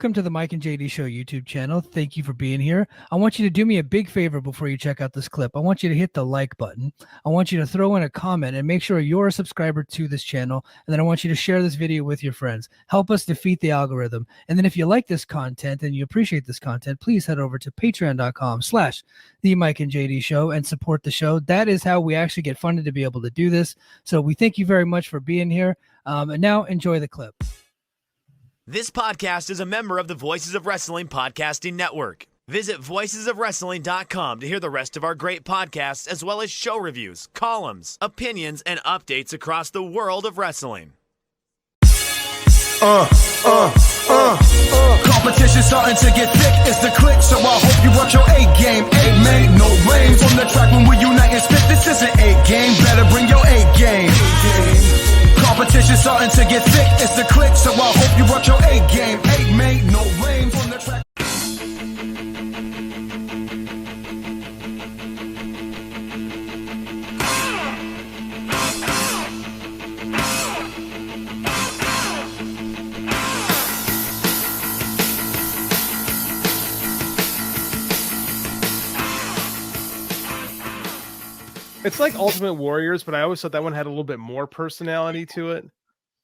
Welcome to the Mike and JD Show YouTube channel. Thank you for being here. I want you to do me a big favor before you check out this clip. I want you to hit the like button. I want you to throw in a comment and make sure you're a subscriber to this channel. And then I want you to share this video with your friends. Help us defeat the algorithm. And then if you like this content and you appreciate this content, please head over to patreon.com/the Mike and JD Show and support the show. That is how we actually get funded to be able to do this. So we thank you very much for being here. And now enjoy the clip. This podcast is a member of the Voices of Wrestling Podcasting Network. Visit voicesofwrestling.com to hear the rest of our great podcasts, as well as show reviews, columns, opinions, and updates across the world of wrestling. Competition starting to get thick, it's the click, so I hope you work your A game. A made no rain from the track when we unite and spit. This is an A game, better bring your A game. Competition starting to get thick, it's the click, so I hope you work your A game. A made no rain from the track. It's like Ultimate Warriors, but I always thought that one had a little bit more personality to it.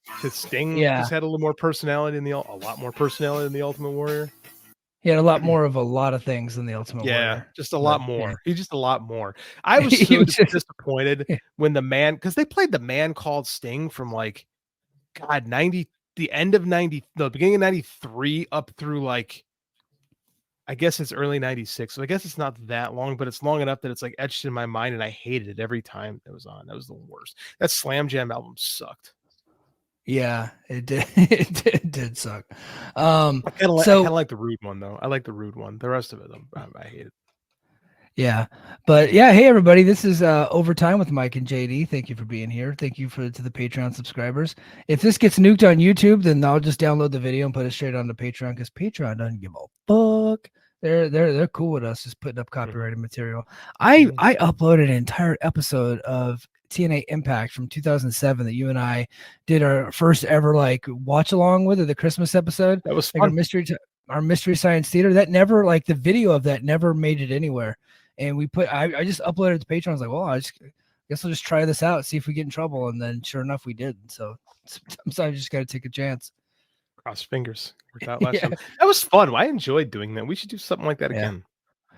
Because Sting just had a little more personality in a lot more personality in the Ultimate Warrior. He had a lot more of a lot of things than the Ultimate Warrior. Yeah, just a lot more. Yeah. He's just a lot more. I was so disappointed when the man, because they played the Man Called Sting from like, God, the end of 90, the beginning of 93 up through like, I guess it's early 96. So I guess it's not that long, but it's long enough that it's like etched in my mind, and I hated it every time it was on. That was the worst. That Slam Jam album sucked. Yeah, it did. It did suck. I kind of like the Rude one though. I like the Rude one. The rest of it, I hate it. Yeah, but yeah, hey everybody, this is Overtime with Mike and JD. Thank you for being here. Thank you to the Patreon subscribers. If this gets nuked on YouTube, then I'll just download the video and put it straight onto Patreon, because Patreon doesn't give a fuck. They're cool with us just putting up copyrighted material. I uploaded an entire episode of TNA Impact from 2007 that you and I did our first ever like watch along with, the Christmas episode. That was like fun. Our Mystery Science Theater. That never, like, the video of that never made it anywhere. And I just uploaded it to Patreon. I was like, well, I guess I'll just try this out, see if we get in trouble. And then sure enough, we did. So sometimes I just got to take a chance. Cross fingers. Worked out last time. That was fun. I enjoyed doing that. We should do something like that again.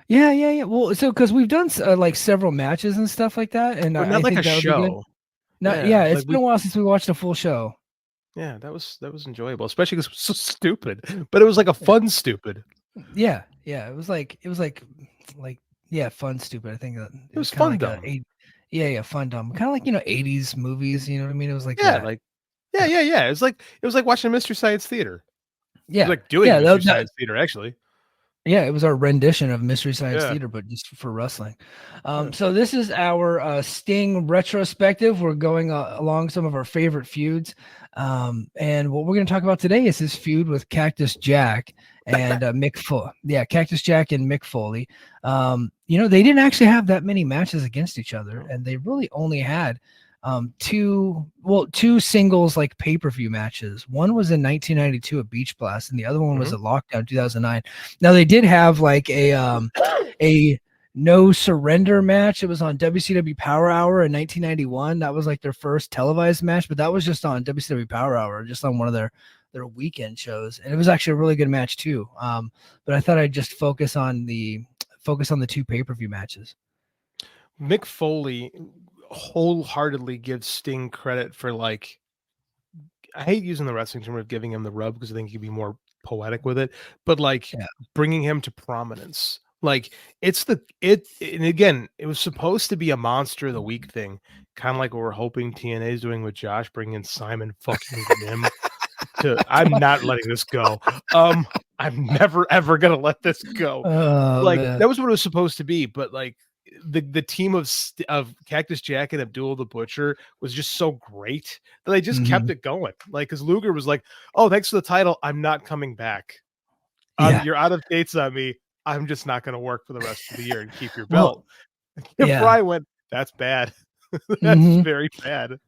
Yeah. Well, so because we've done like several matches and stuff like that, and not like a show. It's been a while since we watched a full show. Yeah, that was enjoyable, especially because it was so stupid, but it was like a fun stupid. Yeah. It was like fun stupid. I think it was fun like dumb. Fun dumb. Kind of like 80s movies. You know what I mean? It was like yeah. It was like watching Mystery Science Theater. Yeah, it was like doing Mystery Science Theater actually. Yeah, it was our rendition of Mystery Science Theater, but just for wrestling. So this is our Sting retrospective. We're going along some of our favorite feuds. And what we're going to talk about today is his feud with Cactus Jack and Mick Foley. Yeah, Cactus Jack and Mick Foley. They didn't actually have that many matches against each other, and they really only had two singles like pay-per-view matches. One was in 1992 at Beach Blast, and the other one was at Lockdown 2009. Now they did have like a no surrender match. It was on WCW Power Hour in 1991. That was like their first televised match, but that was just on WCW Power Hour, just on one of their weekend shows, and it was actually a really good match too. But I thought I'd just focus on the two pay-per-view matches. Mick Foley wholeheartedly gives Sting credit for, like, I hate using the wrestling term of giving him the rub because I think he'd be more poetic with it, but like bringing him to prominence. Like and again, it was supposed to be a Monster of the Week thing, kind of like what we're hoping TNA is doing with Josh, bringing in Simon fucking Nim. I'm not letting this go. I'm never ever gonna let this go. Man. That was what it was supposed to be, but like the team of Cactus Jack and Abdul the Butcher was just so great that they just kept it going. Like, because Luger was like, "Oh, thanks for the title. I'm not coming back. You're out of dates on me. I'm just not going to work for the rest of the year and keep your belt." And Fry went, "That's bad. That's very bad."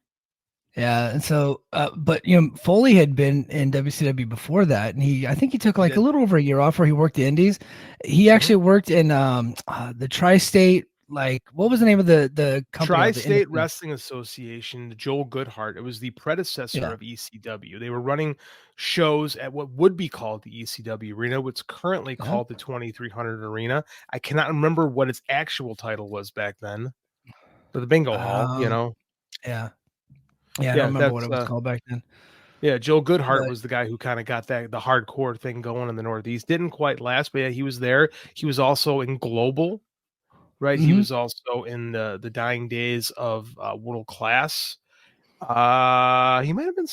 Yeah, and so, but Foley had been in WCW before that, and I think he took like a little over a year off where he worked the Indies. He actually worked in the Tri-State, like what was the name of the company? The Tri-State Wrestling Association, Joel Goodhart. It was the predecessor of ECW. They were running shows at what would be called the ECW Arena, what's currently called the 2300 Arena. I cannot remember what its actual title was back then. But the bingo hall, Yeah. Yeah, I don't remember what it was called back then. Yeah, Joel Goodhart was the guy who kind of got the hardcore thing going in the Northeast. Didn't quite last, but yeah, he was there. He was also in Global, right? He was also in the dying days of World Class. He might have been.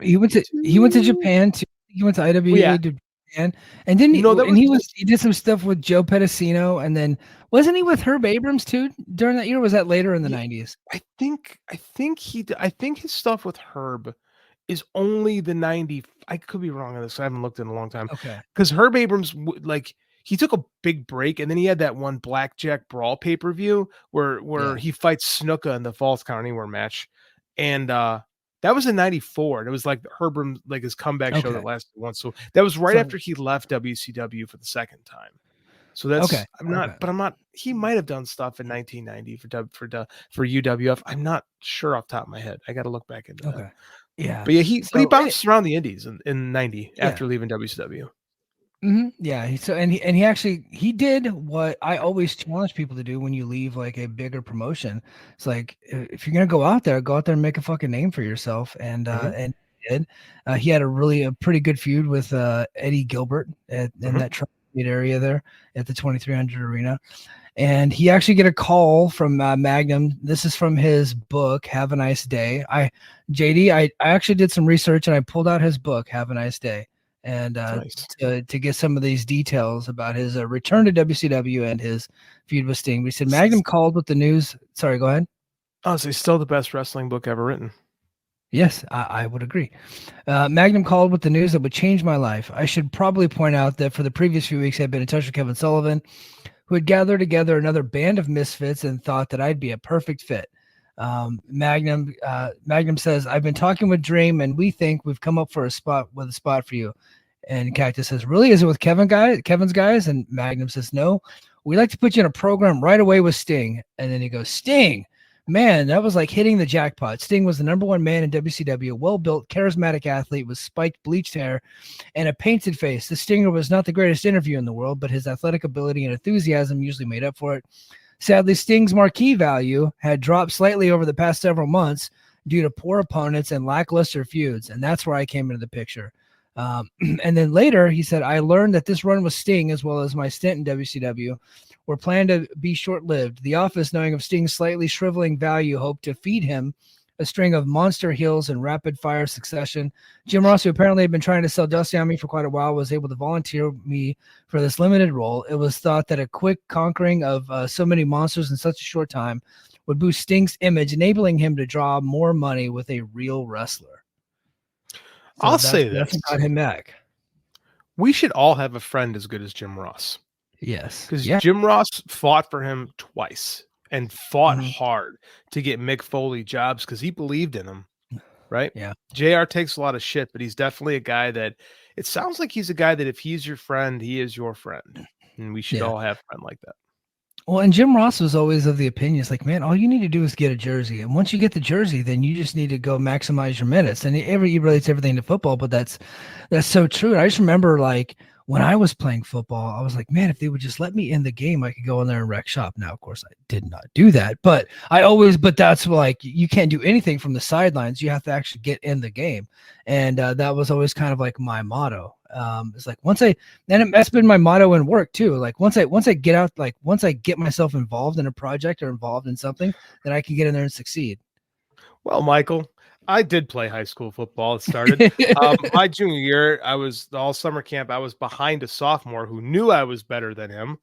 He went to Japan too. He went to IWA to Japan, and then he did some stuff with Joe Pedicino, and then wasn't he with Herb Abrams too during that year? Or was that later in the 90s? I think his stuff with Herb is only the 90. I could be wrong on this. I haven't looked in a long time. Okay, because Herb Abrams he took a big break, and then he had that one Blackjack Brawl pay-per-view where he fights Snuka in the Falls Count Anywhere match, and that was in 94. And it was like Herbert, like his comeback show that lasted once. So that was right after he left WCW for the second time. So that's I'm not. He might have done stuff in 1990 for UWF. I'm not sure off the top of my head. I got to look back into that. Yeah, but yeah, he bounced around the Indies in 90 after leaving WCW. Yeah, he actually did what I always challenge people to do when you leave like a bigger promotion. It's like if you're gonna go out there and make a fucking name for yourself. And and he did. He had a pretty good feud with Eddie Gilbert in that Tri-State area there at the 2300 Arena. And he actually get a call from Magnum. This is from his book, Have a Nice Day. I actually did some research and I pulled out his book, Have a Nice Day. And to get some of these details about his return to WCW and his feud with Sting. We said Magnum called with the news. Sorry, go ahead. Oh, so he's still the best wrestling book ever written. Yes, I would agree. Magnum called with the news that would change my life. I should probably point out that for the previous few weeks, I'd been in touch with Kevin Sullivan, who had gathered together another band of misfits and thought that I'd be a perfect fit. Magnum says, I've been talking with Dream and we think we've come up with a spot for you. And Cactus says, really? Is it with Kevin's guys? And Magnum says, no, we'd like to put you in a program right away with Sting. And then he goes, Sting, man, that was like hitting the jackpot. Sting was the number one man in WCW, well-built, charismatic athlete with spiked bleached hair and a painted face. The Stinger was not the greatest interview in the world, but his athletic ability and enthusiasm usually made up for it. Sadly, Sting's marquee value had dropped slightly over the past several months due to poor opponents and lackluster feuds, and that's where I came into the picture. And then later, he said, I learned that this run with Sting, as well as my stint in WCW, were planned to be short-lived. The office, knowing of Sting's slightly shriveling value, hoped to feed him a string of monster heels in rapid-fire succession. Jim Ross, who apparently had been trying to sell Dusty on me for quite a while, was able to volunteer me for this limited role. It was thought that a quick conquering of so many monsters in such a short time would boost Sting's image, enabling him to draw more money with a real wrestler. So I'll say this. That's got him back. We should all have a friend as good as Jim Ross. Yes. Because Jim Ross fought for him twice and fought hard to get Mick Foley jobs because he believed in him. Right? Yeah. JR takes a lot of shit, but he's definitely a guy that it sounds like he's a guy that if he's your friend, he is your friend. And we should all have a friend like that. Well, and Jim Ross was always of the opinion, it's like, man, all you need to do is get a jersey. And once you get the jersey, then you just need to go maximize your minutes. And he relates everything to football, but that's so true. And I just remember like when I was playing football, I was like, man, if they would just let me in the game, I could go in there and wreck shop. Now, of course, I did not do that, but that's like, you can't do anything from the sidelines. You have to actually get in the game. And that was always kind of like my motto. It's like that's been my motto in work too. Like once I get out, like once I get myself involved in a project or involved in something, then I can get in there and succeed. Well, Michael, I did play high school football. It started my junior year. I was all summer camp. I was behind a sophomore who knew I was better than him,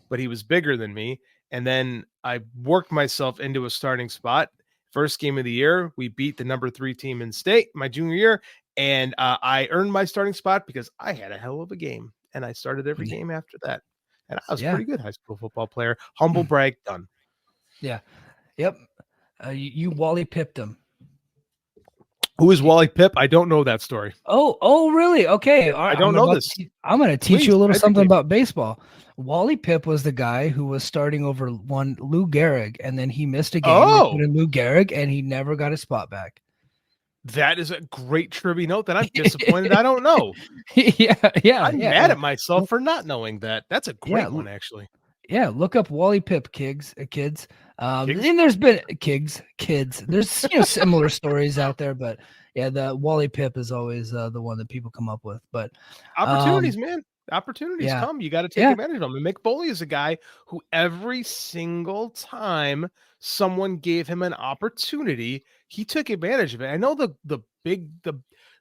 but he was bigger than me. And then I worked myself into a starting spot. First game of the year, we beat the number 3 team in state my junior year. And I earned my starting spot because I had a hell of a game. And I started every game after that. And I was a pretty good high school football player. Humble brag, done. Yeah. Yep. You Wally pipped him. Who is Wally Pipp? I don't know that story. Oh, really? Okay. All right. I don't know this. I'm going to teach Please, you a little something educate me. about baseball. Wally Pipp was the guy who was starting over one Lou Gehrig, and then he missed a game. Oh. They put in Lou Gehrig, and he never got his spot back. That is a great trivia note that I'm disappointed I don't know. I'm mad at myself for not knowing that. That's a great one, actually. Yeah, look up Wally Pipp, kids. And there's been kids. There's similar stories out there, but yeah, the Wally Pipp is always the one that people come up with. But opportunities, man. Opportunities come. You got to take advantage of them. And Mick Foley is a guy who every single time someone gave him an opportunity, he took advantage of it. I know the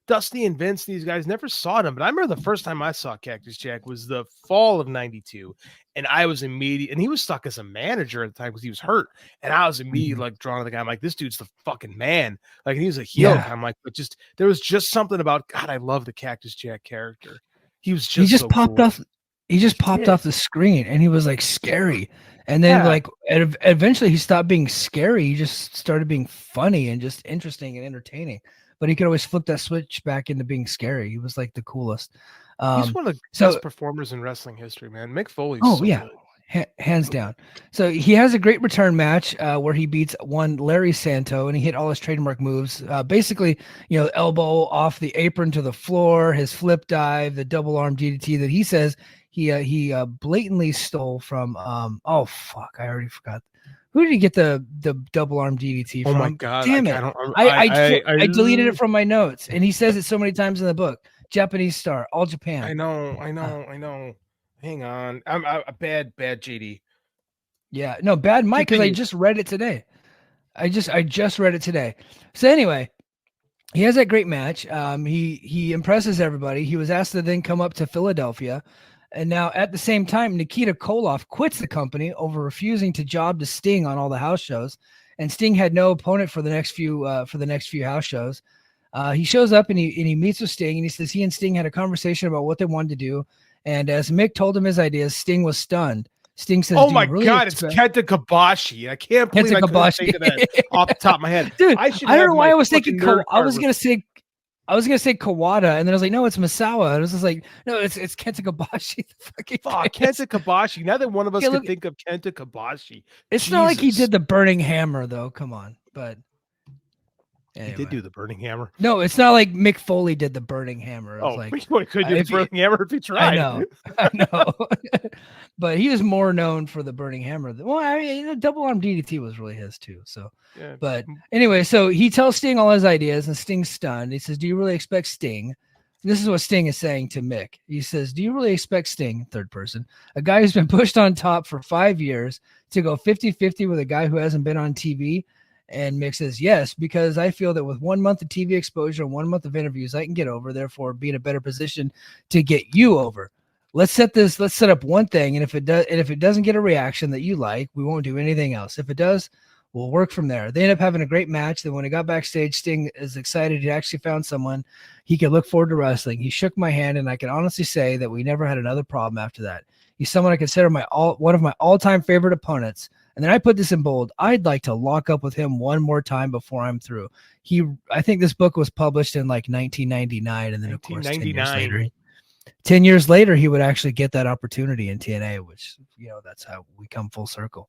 Dusty and Vince, these guys never saw him, but I remember the first time I saw Cactus Jack was the fall of '92, and I was immediate. And he was stuck as a manager at the time because he was hurt, and I was immediately like drawn to the guy. I'm like, this dude's the fucking man. Like, and he was a heel. Yeah. I'm like, but just there was just something about God. I love the Cactus Jack character. He was he just so popped cool. off. He just popped off the screen, and he was like scary. And then eventually he stopped being scary. He just started being funny and just interesting and entertaining. But he could always flip that switch back into being scary. He was like the coolest. He's one of the best performers in wrestling history, man. Mick Foley. Hands down. So he has a great return match where he beats one Larry Santo, and he hit all his trademark moves. Basically, elbow off the apron to the floor, his flip dive, the double arm DDT that he says he blatantly stole from. I already forgot. Who did he get the double arm DDT from? Oh my God! Damn it! I deleted it from my notes, and he says it so many times in the book. Japanese Star, All Japan. I know. Hang on, I'm a bad JD. Yeah, no, bad Mike, because I just read it today. I just read it today. So anyway, he has that great match. He impresses everybody. He was asked to then come up to Philadelphia. And now at the same time, Nikita Koloff quits the company over refusing to job to Sting on all the house shows. And Sting had no opponent for the next few house shows. He shows up and he meets with Sting, and he says he and Sting had a conversation about what they wanted to do. And as Mick told him his ideas, Sting was stunned. Sting says, "Oh my God, it's Kenta Kobashi! I can't believe I couldn't think of that off the top of my head, dude. I don't know why I was thinking. I was gonna say Kawada, and then I was like, no, it's Misawa. And I was just like, no, it's Kenta Kobashi. Kenta Kobashi. Now that one of us can think of Kenta Kobashi, it's not like he did the burning hammer, though. Come on, but anyway. He did do the burning hammer. No, it's not like Mick Foley did the burning hammer. He could do the burning hammer if he tried. I know. But he was more known for the burning hammer. Well, I mean, double arm DDT was really his too. So, but anyway, so he tells Sting all his ideas, and Sting's stunned. He says, "Do you really expect Sting?" This is what Sting is saying to Mick. He says, "Do you really expect Sting, third person, a guy who's been pushed on top for 5 years, to go 50-50 with a guy who hasn't been on TV?" And Mick says, "Yes, because I feel that with 1 month of TV exposure and 1 month of interviews, I can get over, therefore be in a better position to get you over. Let's set up one thing. And if it doesn't get a reaction that you like, we won't do anything else. If it does, we'll work from there." They end up having a great match. Then when he got backstage, Sting is excited. He actually found someone he could look forward to wrestling. He shook my hand, and I can honestly say that we never had another problem after that. He's someone I consider one of my all-time favorite opponents. And then I put this in bold. I'd like to lock up with him one more time before I'm through. I think this book was published in like 1999. And then of course, 10 years later, he would actually get that opportunity in TNA, which, that's how we come full circle.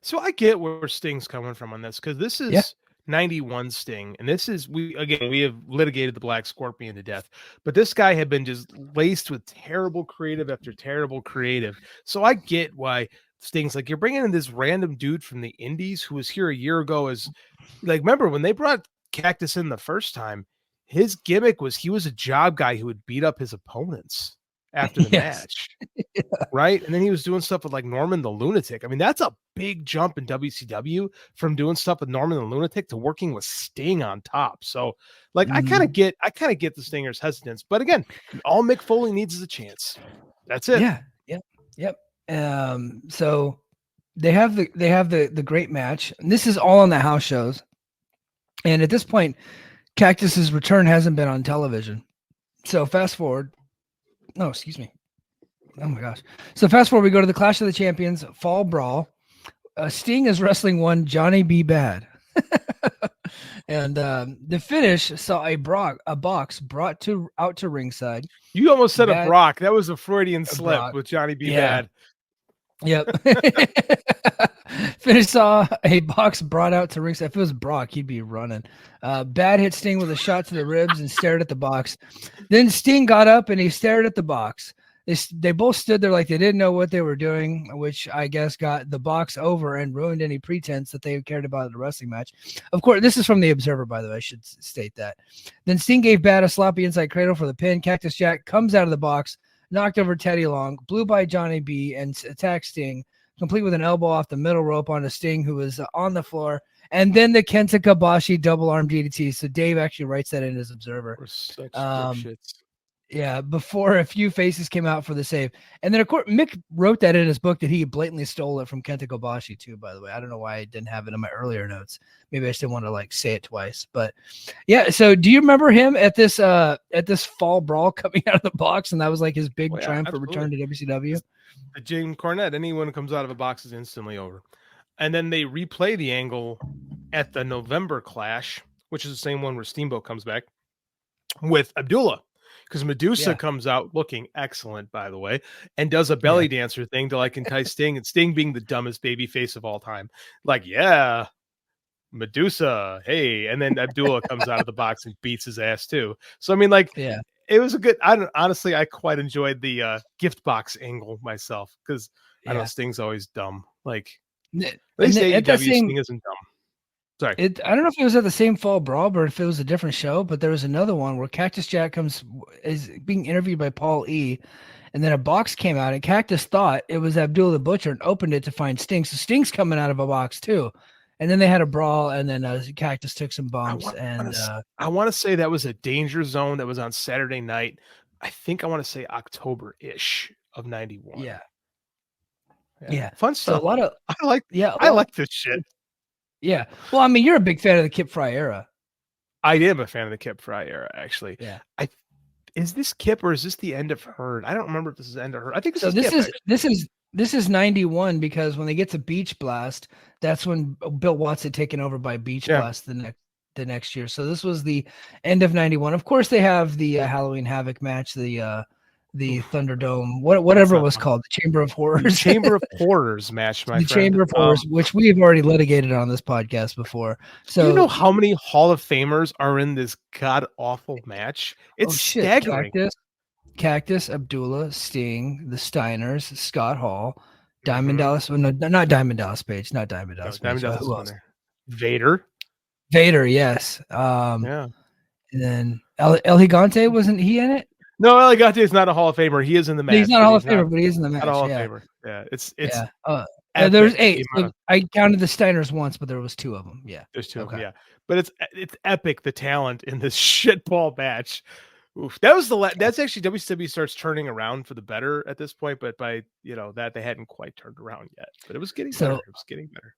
So I get where Sting's coming from on this, because this is 91 Sting. And this is, we have litigated the Black Scorpion to death, but this guy had been just laced with terrible creative after terrible creative. So I get why Sting's like, you're bringing in this random dude from the indies who was here a year ago as, like, remember when they brought Cactus in the first time, his gimmick was he was a job guy who would beat up his opponents after the match. Right? And then he was doing stuff with like Norman the Lunatic. I mean, that's a big jump in WCW from doing stuff with Norman the Lunatic to working with Sting on top. So like, I kind of get the Stinger's hesitance, but again, all Mick Foley needs is a chance. That's it. Yep. So they have the great match, and this is all on the house shows. And at this point, Cactus's return hasn't been on television. So fast forward. No, excuse me. Oh my gosh. So fast forward, we go to the Clash of the Champions Fall Brawl. Sting is wrestling one Johnny B. Bad. And the finish saw a box brought out to ringside. You almost said a Bad- Brock. That was a Freudian a slip Brock. with Johnny B. Yeah. Bad. Yep. Finish saw a box brought out to ringside. If it was Brock, he'd be running. Bad hit Sting with a shot to the ribs and stared at the box. Then Sting got up and he stared at the box. They both stood there like they didn't know what they were doing, which I guess got the box over and ruined any pretense that they cared about the wrestling match. Of course, this is from the Observer, by the way. I should state that. Then Sting gave Bad a sloppy inside cradle for the pin. Cactus Jack comes out of the box, knocked over Teddy Long, blew by Johnny B, and attacked Sting, complete with an elbow off the middle rope onto Sting, who was on the floor. And then the Kenta Kobashi double arm DDT. So Dave actually writes that in his Observer. We're such dipshits. Yeah, before a few faces came out for the save. And then, of course, Mick wrote that in his book that he blatantly stole it from Kenta Kobashi, too, by the way. I don't know why I didn't have it in my earlier notes. Maybe I just didn't want to, say it twice. But, yeah, so do you remember him at this fall brawl coming out of the box? And that was, his big triumph for return to WCW? The Jim Cornette, anyone who comes out of a box is instantly over. And then they replay the angle at the November Clash, which is the same one where Steamboat comes back, with Abdullah. Because Medusa comes out looking excellent, by the way, and does a belly dancer thing to entice Sting, and Sting being the dumbest baby face of all time. Medusa, hey, and then Abdullah comes out of the box and beats his ass too. So it was a good. Honestly, I quite enjoyed the gift box angle myself because I know Sting's always dumb. At least AEW Sting isn't dumb. Sorry. I don't know if it was at the same fall brawl or if it was a different show, but there was another one where Cactus Jack is being interviewed by Paul E. And then a box came out and Cactus thought it was Abdullah the Butcher and opened it to find Sting. So Sting's coming out of a box too. And then they had a brawl and then Cactus took some bumps. I want to say that was a Danger Zone that was on Saturday night. I think I want to say October-ish of 91. Yeah. Fun stuff. So I like this shit. Yeah. Well, I mean, you're a big fan of the Kip Fry era. I am a fan of the Kip Fry era, actually. Yeah. Is this Kip or is this the end of Herd? I don't remember if this is the end of Herd. I think this is 91 because when they get to Beach Blast, that's when Bill Watts had taken over by Beach Blast the next year. So this was the end of 91. Of course, they have the Halloween Havoc match, the Thunderdome, whatever it was called, the Chamber of Horrors. The Chamber of Horrors match, my friend. Chamber of Horrors, which we've already litigated on this podcast before. So do you know how many Hall of Famers are in this god-awful match? It's staggering. Cactus, Abdullah, Sting, the Steiners, Scott Hall, Diamond Dallas. No, not Diamond Dallas Page. Not Diamond Dallas Page. Who else? Vader, yes. And then El Gigante, wasn't he in it? No, El Gigante is not a Hall of Famer. He is in the match. He's not a Hall of Famer, but he is in the match. Not a Hall of Famer. Yeah, it's there's 8. So I counted the Steiners once, but there was 2 of them. Yeah, there's 2 of them. Yeah, but it's epic, the talent in this shitball match. Oof. That was that's actually WCW starts turning around for the better at this point, but by that they hadn't quite turned around yet. But it was getting better. It was getting better.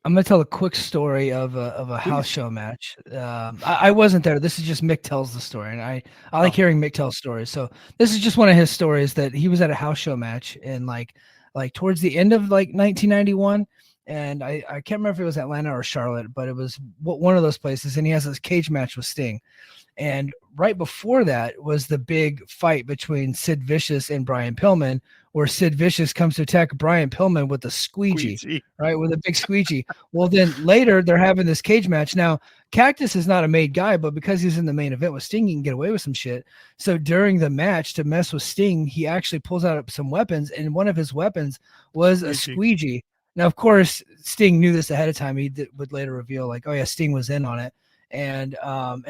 I'm gonna tell a quick story of a house show match. I wasn't there. This is just Mick tells the story, and I like hearing Mick tell stories. So this is just one of his stories that he was at a house show match in like towards the end of 1991, and I can't remember if it was Atlanta or Charlotte, but it was one of those places. And he has this cage match with Sting. And right before that was the big fight between Sid Vicious and Brian Pillman, where Sid Vicious comes to attack Brian Pillman with a squeegee, right? With a big squeegee. Well, then later they're having this cage match. Now, Cactus is not a made guy, but because he's in the main event with Sting, he can get away with some shit. So during the match, to mess with Sting, he actually pulls out some weapons, and one of his weapons was a squeegee. Now, of course, Sting knew this ahead of time. He would later reveal, oh yeah, Sting was in on it. And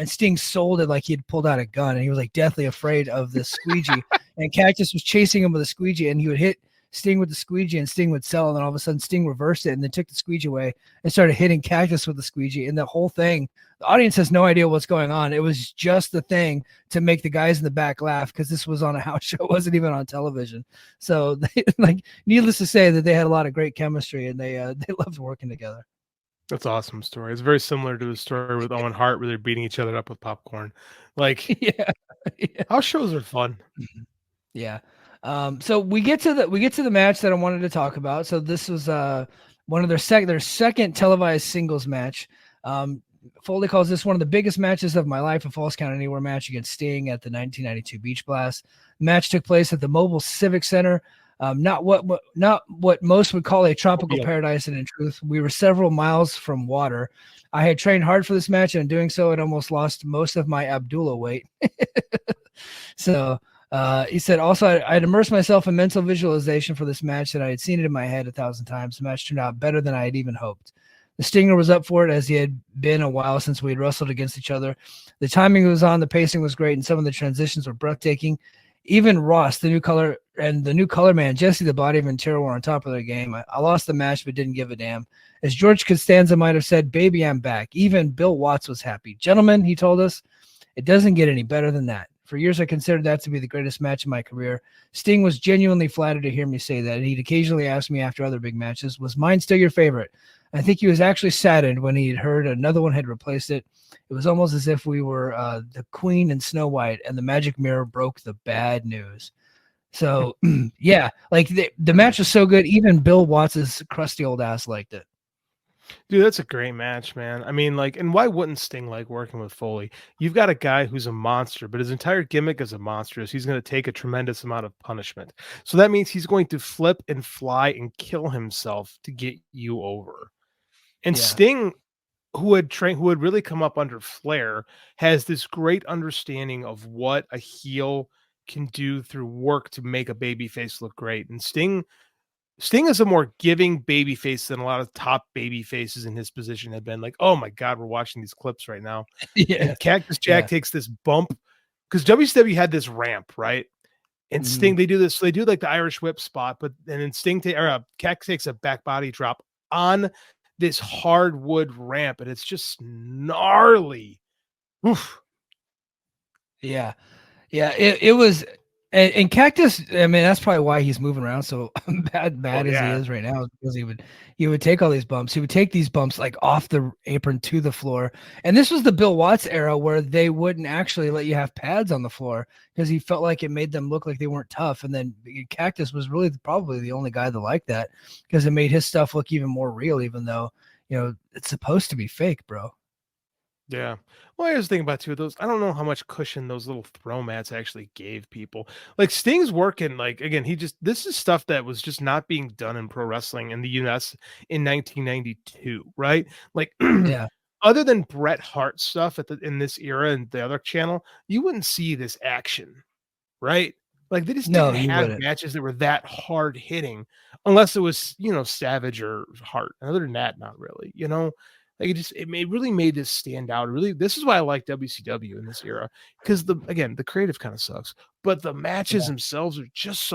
Sting sold it like he'd pulled out a gun, and he was deathly afraid of the squeegee. And Cactus was chasing him with a squeegee, and he would hit Sting with the squeegee, and Sting would sell. And then all of a sudden, Sting reversed it and then took the squeegee away and started hitting Cactus with the squeegee. And the whole thing, the audience has no idea what's going on. It was just the thing to make the guys in the back laugh because this was on a house show; it wasn't even on television. So, needless to say, that they had a lot of great chemistry, and they loved working together. That's an awesome story. It's very similar to the story with Owen Hart where they're beating each other up with popcorn. House shows are fun. Yeah. So we get to the match that I wanted to talk about. So this was one of their second televised singles match. Foley calls this one of the biggest matches of my life, a Falls Count Anywhere match against Sting at the 1992 Beach Blast. The match took place at the Mobile Civic Center. Not what most would call a tropical paradise, and in truth, we were several miles from water. I had trained hard for this match, and in doing so, it almost lost most of my Abdullah weight. So he said, also, I had immersed myself in mental visualization for this match, and I had seen it in my head 1,000 times. The match turned out better than I had even hoped. The Stinger was up for it, as he had been a while since we had wrestled against each other. The timing was on, the pacing was great, and some of the transitions were breathtaking. Even Ross, the new color man, Jesse the Body of Ventura, were on top of their game. I lost the match, but didn't give a damn. As George Costanza might have said, baby, I'm back. Even Bill Watts was happy. Gentlemen, he told us, it doesn't get any better than that. For years, I considered that to be the greatest match in my career. Sting was genuinely flattered to hear me say that, and he'd occasionally ask me after other big matches, was mine still your favorite? I think he was actually saddened when he had heard another one had replaced it. It was almost as if we were the Queen and Snow White, and the magic mirror broke the bad news. So, yeah, like the match was so good, even Bill Watts' crusty old ass liked it. Dude, that's a great match, man. I mean, like, and why wouldn't Sting like working with Foley? You've got a guy who's a monster, but his entire gimmick as a monster is he's going to take a tremendous amount of punishment. So that means he's going to flip and fly and kill himself to get you over. And Sting, who had really come up under Flair, has this great understanding of what a heel can do through work to make a babyface look great. And Sting is a more giving babyface than a lot of top babyfaces in his position have been. Like, oh my God, we're watching these clips right now. And Cactus Jack takes this bump because WCW had this ramp, right? And Sting, they do this. So they do like the Irish whip spot, but then Cactus takes a back body drop on this hardwood ramp, and it's just gnarly. Oof. Yeah. It was, and Cactus. I mean, that's probably why he's moving around so bad as he is right now, because he would take all these bumps. He would take these bumps like off the apron to the floor. And this was the Bill Watts era where they wouldn't actually let you have pads on the floor because he felt like it made them look like they weren't tough. And then Cactus was really probably the only guy that liked that because it made his stuff look even more real, even though, it's supposed to be fake, bro. Yeah. Well, I was thinking about too, those, I don't know how much cushion those little throw mats actually gave people. Like Sting's working, like, again, this is stuff that was just not being done in pro wrestling in the US in 1992, right? Like, other than Bret Hart stuff in this era and the other channel, you wouldn't see this action, right? Like they just didn't have matches that were that hard hitting unless it was, Savage or Hart. Other than that, not really, Like it really made this stand out. This is why I like WCW in this era, because the creative kind of sucks, but the matches themselves are just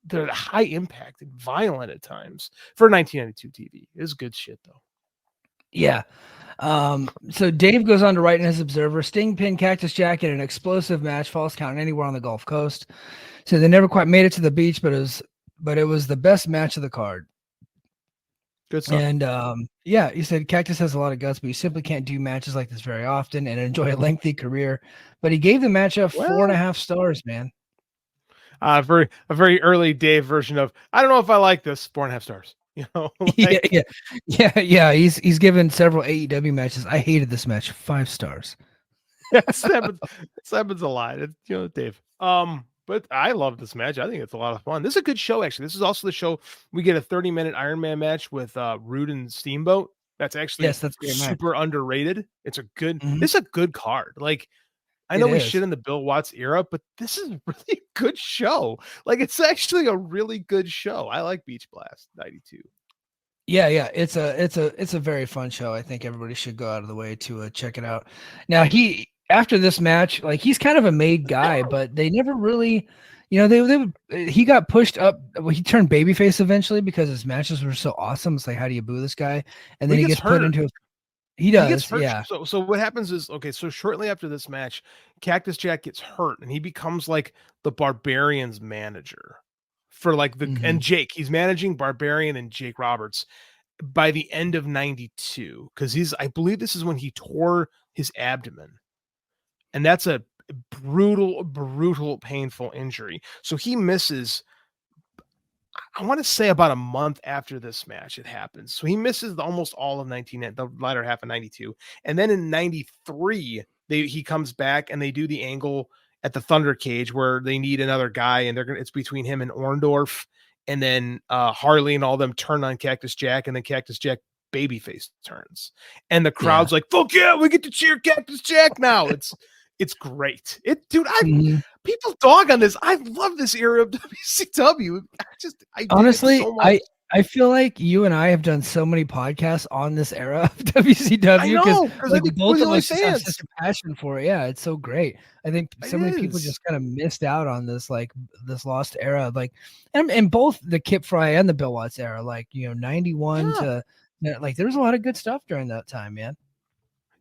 they're high impact and violent at times for 1992 TV. It's good shit though. Yeah. So Dave goes on to write in his Observer, Sting pinned Cactus Jack in an explosive match, Falls Count Anywhere on the Gulf Coast. So they never quite made it to the beach, but it was the best match of the card. Good stuff. And he said Cactus has a lot of guts, but you simply can't do matches like this very often and enjoy a lengthy career. But he gave the match a 4.5 stars, man. A very early Dave version of, I don't know if I like this, 4.5 stars. Yeah. He's given several AEW matches. I hated this match, 5 stars. Yes, that happens a lot. Dave. But I love this match. I think it's a lot of fun. This is a good show, actually. This is also the show we get a 30-minute Iron Man match with Rude and Steamboat. That's actually that's super underrated. It's a good. This is a good card. Like, I know we shit in the Bill Watts era, but this is really a good show. Like, it's actually a really good show. I like Beach Blast '92. Yeah, it's a very fun show. I think everybody should go out of the way to check it out. Now after this match, like he's kind of a made guy, but they never really, he got pushed up. Well, he turned babyface eventually because his matches were so awesome. It's like, how do you boo this guy? And then he gets put into he does. He gets hurt. Yeah. So what happens is, so shortly after this match, Cactus Jack gets hurt and he becomes like the Barbarian's manager for like and Jake. He's managing Barbarian and Jake Roberts by the end of 92 because I believe this is when he tore his abdomen. And that's a brutal, painful injury. So he misses, I want to say about a month after this match, it happens. So he misses almost all of the latter half of 92. And then in 93, he comes back and they do the angle at the Thunder Cage where they need another guy, and it's between him and Orndorff. And then Harley and all them turn on Cactus Jack, and then Cactus Jack babyface turns. And the crowd's like, fuck yeah, we get to cheer Cactus Jack now. It's great. People dog on this. I love this era of WCW. Honestly, I feel like you and I have done so many podcasts on this era of WCW because like both of us have such a passion for it. Yeah, it's so great. I think so many people just kind of missed out on this lost era, and both the Kip Fry and the Bill Watts era, 91 to there's a lot of good stuff during that time, man.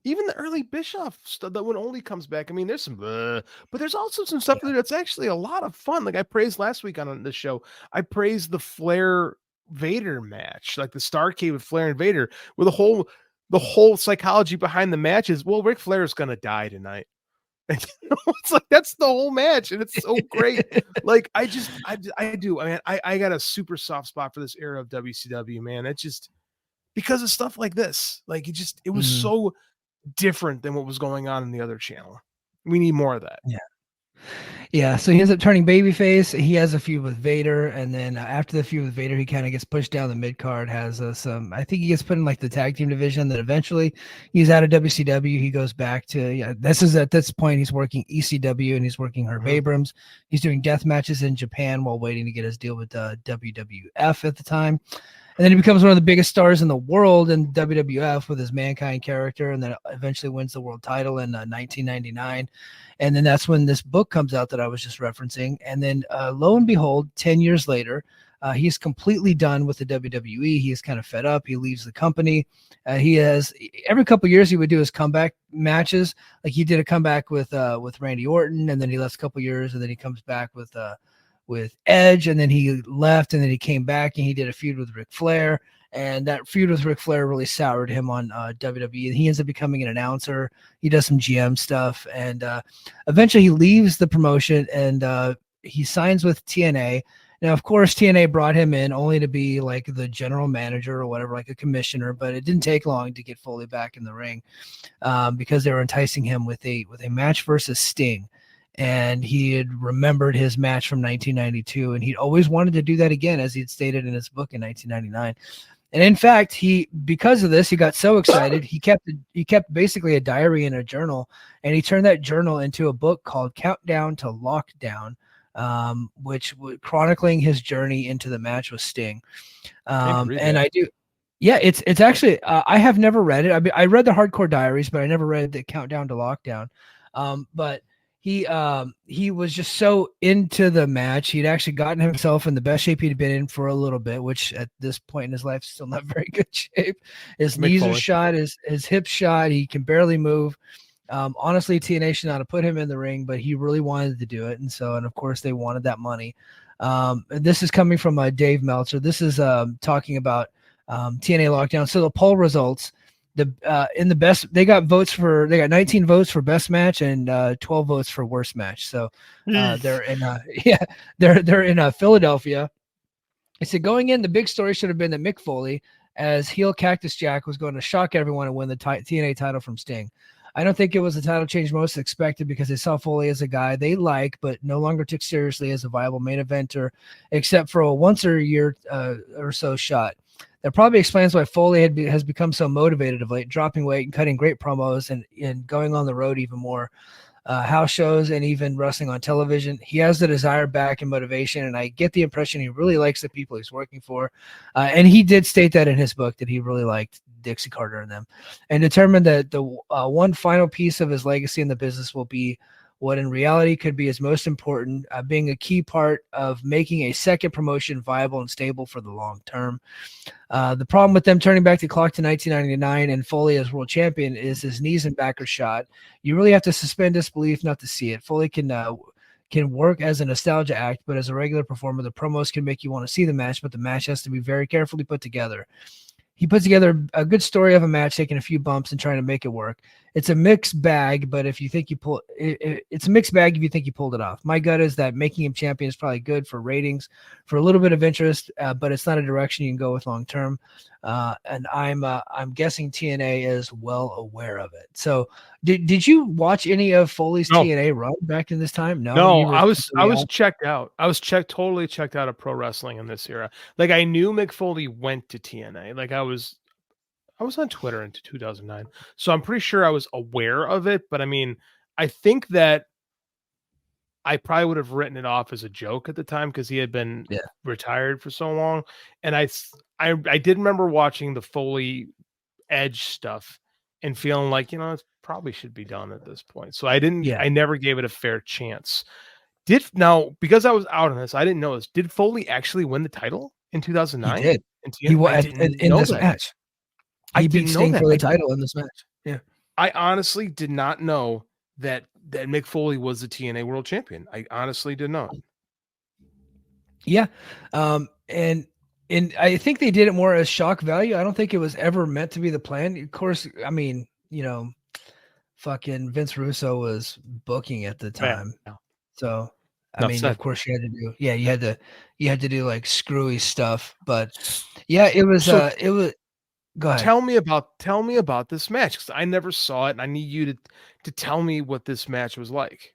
Even the early Bischoff stuff that when only comes back. I mean, there's some, but there's also some stuff that's actually a lot of fun. Like I praised last week on this show, I praised the Flair Vader match, like the Starrcade with Flair and Vader, where the whole psychology behind the match is, well, Ric Flair is gonna die tonight. And, it's like that's the whole match, and it's so great. Like I do. I mean, I got a super soft spot for this era of WCW, man. It's just because of stuff like this. Like it was so different than what was going on in the other channel. We need more of that. Yeah. So he ends up turning babyface. He has a feud with Vader, and then after the feud with Vader, he kind of gets pushed down the mid card. Has I think he gets put in the tag team division. Then eventually, he's out of WCW. He goes back to This is at this point he's working ECW and he's working Herb Abrams. He's doing death matches in Japan while waiting to get his deal with WWF at the time. And then he becomes one of the biggest stars in the world in WWF with his Mankind character, and then eventually wins the world title in 1999. And then that's when this book comes out that I was just referencing. And then lo and behold, 10 years later, he's completely done with the WWE. He's kind of fed up. He leaves the company. He has every couple of years he would do his comeback matches. Like he did a comeback with Randy Orton, and then he left a couple of years, and then he comes back with Edge, and then he left, and then he came back and he did a feud with Ric Flair, and that feud with Ric Flair really soured him on WWE, and he ends up becoming an announcer. He does some GM stuff, and eventually he leaves the promotion, and he signs with TNA. Now, of course, TNA brought him in only to be like the general manager or whatever, like a commissioner, but it didn't take long to get Foley back in the ring because they were enticing him with a match versus Sting. And he had remembered his match from 1992, and he'd always wanted to do that again, as he had stated in his book in 1999. And in fact, because of this, he got so excited, he kept basically a diary and a journal, and he turned that journal into a book called Countdown to Lockdown, which was chronicling his journey into the match with Sting. And I do. Yeah, it's actually, I have never read it. I mean, I read the Hardcore Diaries, but I never read the Countdown to Lockdown. But he was just so into the match. He'd actually gotten himself in the best shape he'd been in for a little bit, which at this point in his life is still not very good shape. His knees are shot, his hips shot. He can barely move. Honestly, TNA should not have put him in the ring, but he really wanted to do it. And of course they wanted that money. This is coming from Dave Meltzer. This is talking about TNA Lockdown. So the poll results, in the best, they got 19 votes for best match and 12 votes for worst match. So they're in Philadelphia. I said going in, the big story should have been that Mick Foley as heel Cactus Jack was going to shock everyone and win the TNA title from Sting. I don't think it was a title change most expected because they saw Foley as a guy they like, but no longer took seriously as a viable main eventer, except for a once a year or so shot. That probably explains why Foley has become so motivated of late, dropping weight and cutting great promos and going on the road even more, house shows and even wrestling on television. He has the desire back and motivation, and I get the impression he really likes the people he's working for. And he did state that in his book that he really liked Dixie Carter and them, and determined that the one final piece of his legacy in the business will be what in reality could be his most important, being a key part of making a second promotion viable and stable for the long term. The problem with them turning back the clock to 1999 and Foley as world champion is his knees and back are shot. You really have to suspend disbelief not to see it. Foley can work as a nostalgia act, but as a regular performer, the promos can make you want to see the match, but the match has to be very carefully put together. he puts together a good story of a match, taking a few bumps and trying to make it work. It's a mixed bag, but if you think you pull it's a mixed bag if you think you pulled it off. My gut is that making him champion is probably good for ratings, for a little bit of interest, but it's not a direction you can go with long term. And I'm guessing TNA is well aware of it. So did you watch any of Foley's TNA run back in this time? No, I was checked out. I was totally checked out of pro wrestling in this era. Like I knew Mick Foley went to TNA. Like I was on Twitter in 2009, so I'm pretty sure I was aware of it. But I mean, I think that I probably would have written it off as a joke at the time because he had been retired for so long. And I did remember watching the Foley Edge stuff and feeling like, it probably should be done at this point. So I never gave it a fair chance. Because I was out on this, I didn't know this. Did Foley actually win the title in 2009? He did. He won in this match. He beat Sting for the title in this match. Yeah. I honestly did not know that Mick Foley was the TNA World Champion. I honestly did not. Yeah. And I think they did it more as shock value. I don't think it was ever meant to be the plan. Of course, I mean, fucking Vince Russo was booking at the time. Yeah. So, of course you had to do like screwy stuff, but yeah, it was, go ahead. Tell me about this match, because I never saw it, and I need you to tell me what this match was like.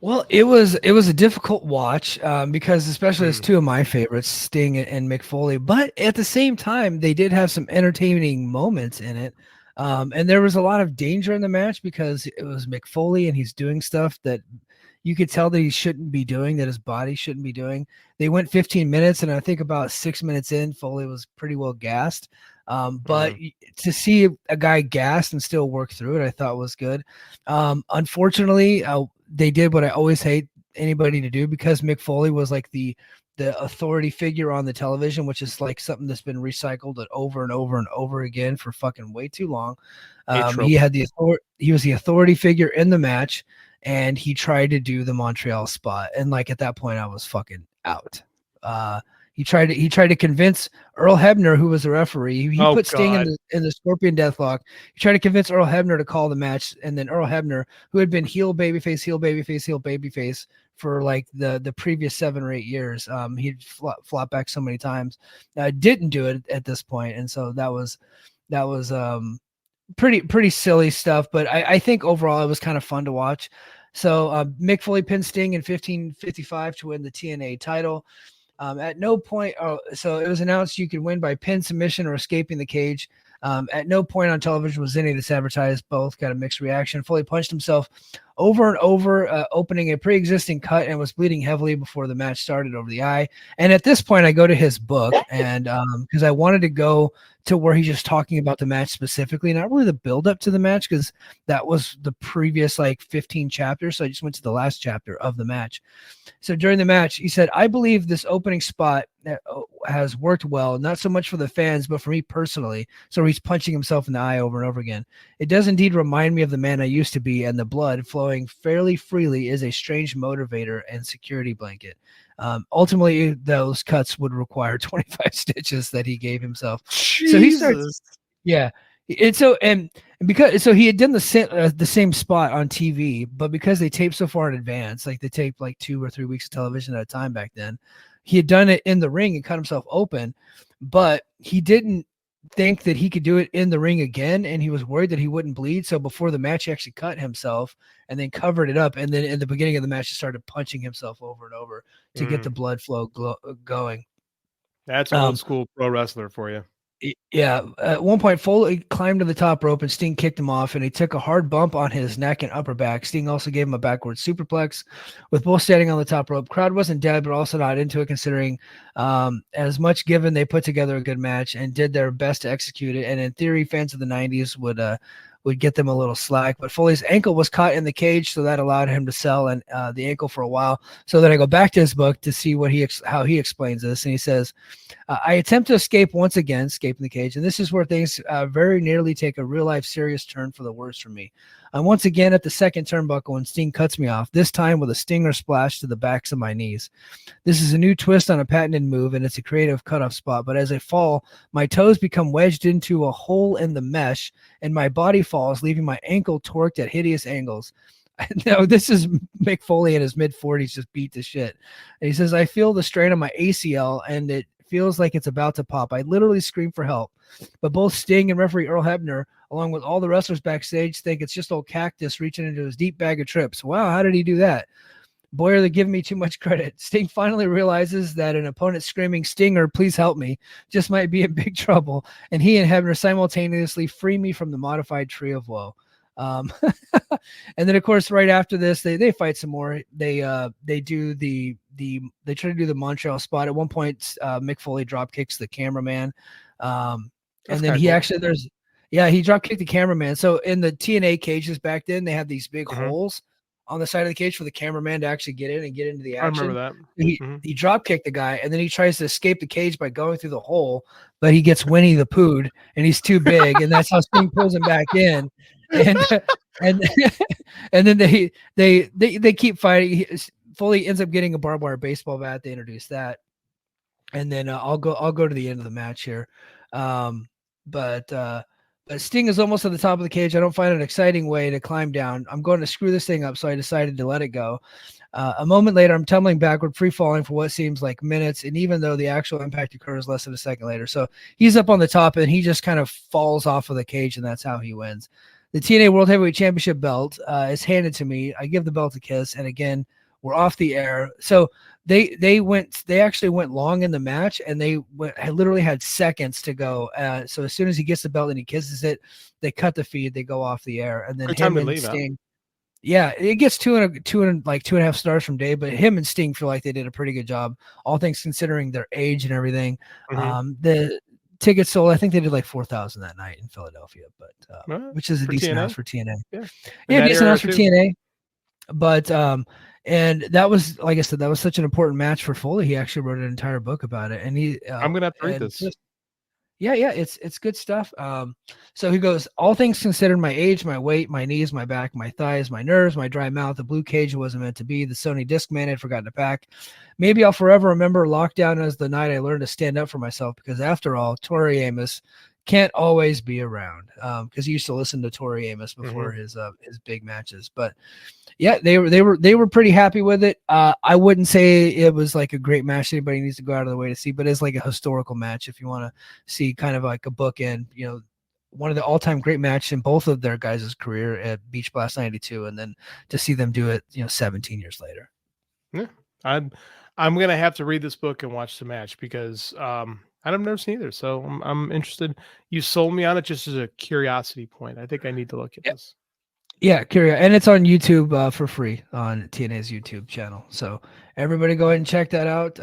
Well, it was a difficult watch because especially it's two of my favorites, Sting and Mick Foley. But at the same time, they did have some entertaining moments in it, and there was a lot of danger in the match because it was Mick Foley and he's doing stuff that you could tell that he shouldn't be doing, that his body shouldn't be doing. They went 15 minutes, and I think about 6 minutes in, Foley was pretty well gassed. But to see a guy gassed and still work through it, I thought was good. Unfortunately, they did what I always hate anybody to do, because Mick Foley was like the authority figure on the television, which is like something that's been recycled over and over and over again for fucking way too long. He was the authority figure in the match, and he tried to do the Montreal spot. And like at that point I was fucking out. He tried to convince Earl Hebner, who was the referee. He put Sting in the Scorpion Deathlock. He tried to convince Earl Hebner to call the match, and then Earl Hebner, who had been heel babyface for like the previous 7 or 8 years, he'd flopped back so many times, didn't do it at this point, and so that was pretty silly stuff. But I think overall it was kind of fun to watch. So Mick Foley pinned Sting in 15:55 to win the TNA title. At no point, so it was announced you could win by pin, submission, or escaping the cage. At no point on television was any of this advertised. Both got a mixed reaction. Foley punched himself over and over, opening a pre-existing cut, and was bleeding heavily before the match started over the eye. And at this point, I go to his book, and because I wanted to go to where he's just talking about the match specifically, not really the build up to the match, because that was the previous like 15 chapters. So I just went to the last chapter of the match. So during the match, he said, "I believe this opening spot has worked well, not so much for the fans, but for me personally." So he's punching himself in the eye over and over again. "It does indeed remind me of the man I used to be, and the blood flowing fairly freely is a strange motivator and security blanket. Ultimately, those cuts would require 25 stitches that he gave himself." Jesus. So he starts, yeah. And because he had done the same spot on TV, but because they taped so far in advance, like they taped like 2 or 3 weeks of television at a time back then, he had done it in the ring and cut himself open, but he didn't think that he could do it in the ring again, and he was worried that he wouldn't bleed. So before the match, he actually cut himself and then covered it up, and then in the beginning of the match, he started punching himself over and over to get the blood flow going. That's old school pro wrestler for you. Yeah. At one point, Foley climbed to the top rope and Sting kicked him off, and he took a hard bump on his neck and upper back. Sting also gave him a backward superplex with both standing on the top rope. Crowd wasn't dead, but also not into it, considering as much given they put together a good match and did their best to execute it. And in theory, fans of the 90s would get them a little slack, but Foley's ankle was caught in the cage, so that allowed him to sell the ankle for a while. So then I go back to his book to see how he explains this, and he says, "I attempt to escape once again, escaping the cage, and this is where things very nearly take a real life serious turn for the worse for me. I'm once again at the second turnbuckle and Sting cuts me off, this time with a stinger splash to the backs of my knees. This is a new twist on a patented move, and it's a creative cutoff spot, but as I fall, my toes become wedged into a hole in the mesh, and my body falls, leaving my ankle torqued at hideous angles. No, this is Mick Foley in his mid-40s just beat to shit. And he says, I feel the strain on my ACL, and it feels like it's about to pop. I literally scream for help. But both Sting and referee Earl Hebner, along with all the wrestlers backstage, think it's just old Cactus reaching into his deep bag of trips. Wow, how did he do that? Boy, are they giving me too much credit. Sting finally realizes that an opponent screaming, Stinger, please help me, just might be in big trouble. And he and Hebner simultaneously free me from the modified tree of woe. And then, of course, right after this, they fight some more. They try to do the Montreal spot. At one point, Mick Foley drop kicks the cameraman. And then he drop kicked the cameraman. So in the TNA cages back then, they had these big holes on the side of the cage for the cameraman to actually get in and get into the action. I remember that. He drop kicked the guy, and then he tries to escape the cage by going through the hole, but he gets Winnie the Poohed, and he's too big, and that's how Sting pulls him back in. And then they keep fighting. Foley ends up getting a barbed wire baseball bat. They introduce that, and then I'll go to the end of the match here. But Sting is almost at the top of the cage. I don't find an exciting way to climb down. I'm going to screw this thing up, so I decided to let it go. A moment later, I'm tumbling backward, free-falling for what seems like minutes, and even though the actual impact occurs less than a second later. So he's up on the top, and he just kind of falls off of the cage, and that's how he wins. The TNA World Heavyweight Championship belt is handed to me. I give the belt a kiss, and again, we're off the air. So they actually went long in the match, and they literally had seconds to go. So as soon as he gets the belt and he kisses it, they cut the feed, they go off the air, and then him and Sting. Yeah, it gets two and a half stars from Dave, but him and Sting feel like they did a pretty good job, all things considering their age and everything. The tickets sold, I think they did like 4,000 that night in Philadelphia, but which is a decent house for TNA. Yeah, decent house for TNA. But and that was, like I said, that was such an important match for Foley. He actually wrote an entire book about it, and I'm gonna have to read this. Yeah, it's good stuff. So he goes, all things considered, my age, my weight, my knees, my back, my thighs, my nerves, my dry mouth, the blue cage wasn't meant to be, the Sony Discman had forgotten to pack. Maybe I'll forever remember lockdown as the night I learned to stand up for myself, because after all, Tori Amos can't always be around. Because he used to listen to Tori Amos before his big matches. But yeah, they were pretty happy with it. I wouldn't say it was like a great match anybody needs to go out of the way to see, but it's like a historical match if you want to see kind of like a bookend, one of the all-time great matches in both of their guys' career at Beach Blast 92, and then to see them do it, 17 years later. Yeah, I'm gonna have to read this book and watch the match because I've never seen either, so I'm interested. You sold me on it just as a curiosity point. I think I need to look at this. Yeah, curious, and it's on YouTube for free on TNA's YouTube channel. So everybody go ahead and check that out.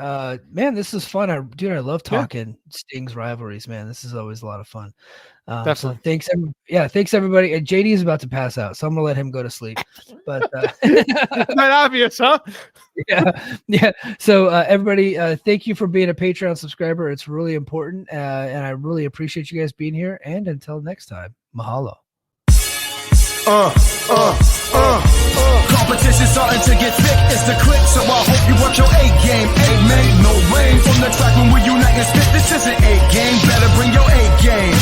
Man, this is fun. I love talking Sting's rivalries. Man, this is always a lot of fun. Definitely. So thanks everybody. And JD is about to pass out, so I'm gonna let him go to sleep. But it's not obvious, huh? Yeah. So everybody, thank you for being a Patreon subscriber. It's really important, and I really appreciate you guys being here. And until next time, mahalo. Competition starting to get thick, it's the click, so I hope you work your A game. Mate, no rain from the track when we unite and spit. This isn't A game, better bring your A game.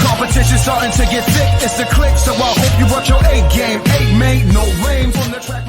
Competition starting to get thick, it's the click, so I hope you work your A game. Mate, no rain from the track.